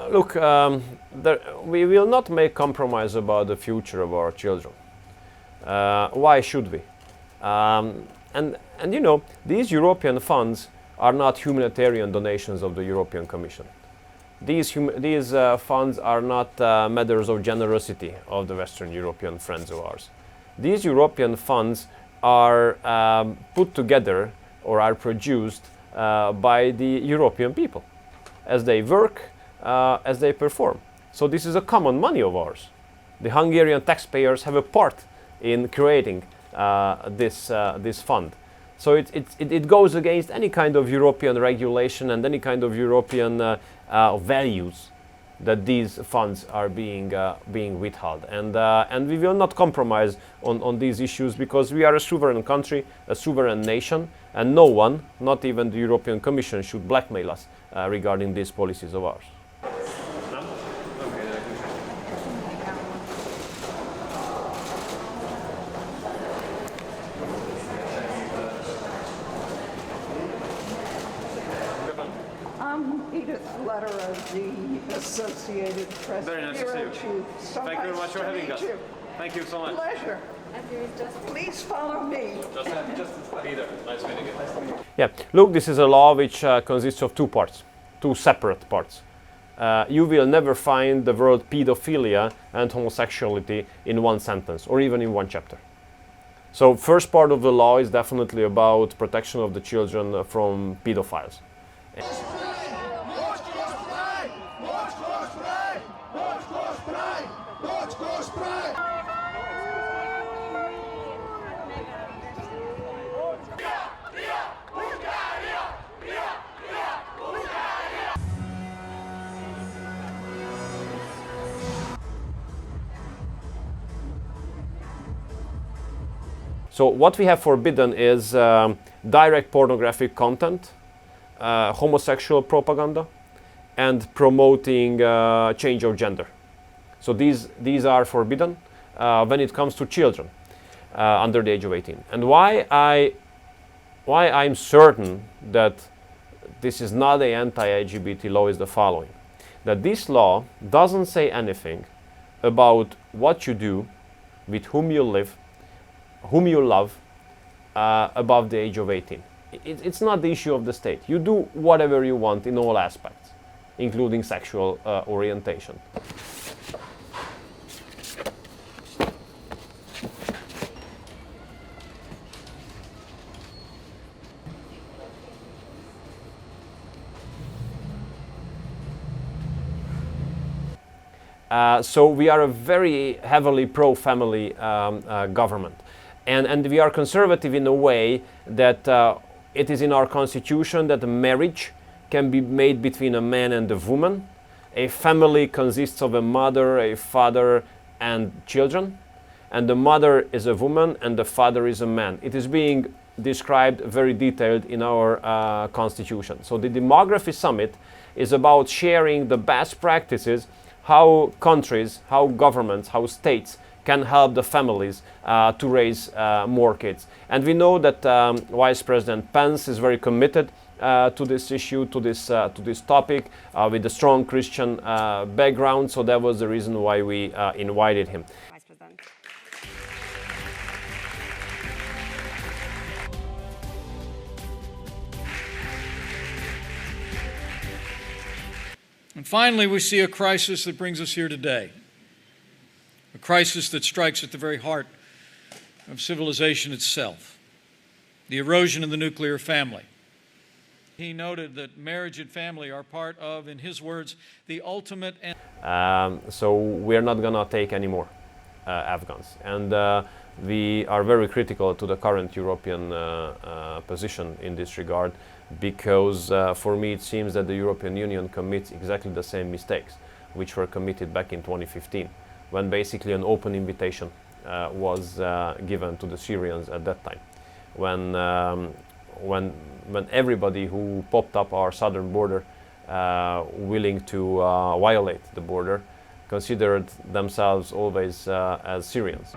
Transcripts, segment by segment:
Look, we will not make compromise about the future of our children. Why should we? And you know, these European funds are not humanitarian donations of the European Commission. These funds are not matters of generosity of the Western European friends of ours. These European funds are put together or are produced by the European people as they work, as they perform. So this is a common money of ours. The Hungarian taxpayers have a part in creating this fund. So it goes against any kind of European regulation and any kind of European values that these funds are being withheld. And we will not compromise on these issues, because we are a sovereign country, a sovereign nation, and no one, not even the European Commission, should blackmail us regarding these policies of ours. Edith Letter of the Associated Press. Very nice to see you. Thank you very much for having us. Thank you so much. Pleasure. Please follow me. Just Peter. Nice meeting you. Yeah, look, this is a law which consists of two parts, two separate parts. You will never find the word pedophilia and homosexuality in one sentence or even in one chapter. So first part of the law is definitely about protection of the children from pedophiles. So what we have forbidden is direct pornographic content, homosexual propaganda, and promoting change of gender. So these are forbidden when it comes to children under the age of 18. And why I'm certain that this is not an anti-LGBT law is the following: that this law doesn't say anything about what you do, with whom you live, whom you love, above the age of 18. It's not the issue of the state. You do whatever you want in all aspects, including sexual orientation. So we are a very heavily pro-family government. And we are conservative in a way that it is in our constitution that a marriage can be made between a man and a woman. A family consists of a mother, a father, and children. And the mother is a woman and the father is a man. It is being described very detailed in our constitution. So the Demography Summit is about sharing the best practices, how countries, how governments, how states can help the families to raise more kids. And we know that Vice President Pence is very committed to this issue, to this topic, with a strong Christian background. So that was the reason why we invited him. Vice President. And finally, we see a crisis that brings us here today. A crisis that strikes at the very heart of civilization itself. The erosion of the nuclear family. He noted that marriage and family are part of, in his words, the ultimate end. So we're not gonna take any more Afghans. And we are very critical to the current European position in this regard, because for me it seems that the European Union commits exactly the same mistakes which were committed back in 2015, when basically an open invitation was given to the Syrians at that time, when everybody who popped up our southern border willing to violate the border considered themselves always as Syrians.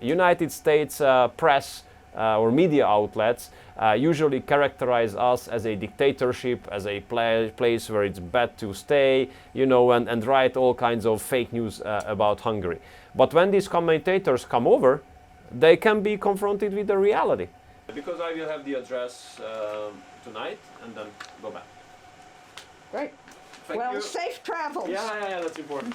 United States press or media outlets usually characterize us as a dictatorship, as a place where it's bad to stay, you know, and write all kinds of fake news about Hungary. But when these commentators come over, they can be confronted with the reality. Because I will have the address tonight and then go back. Great. Thank Well, you. safe travels. Yeah, that's important.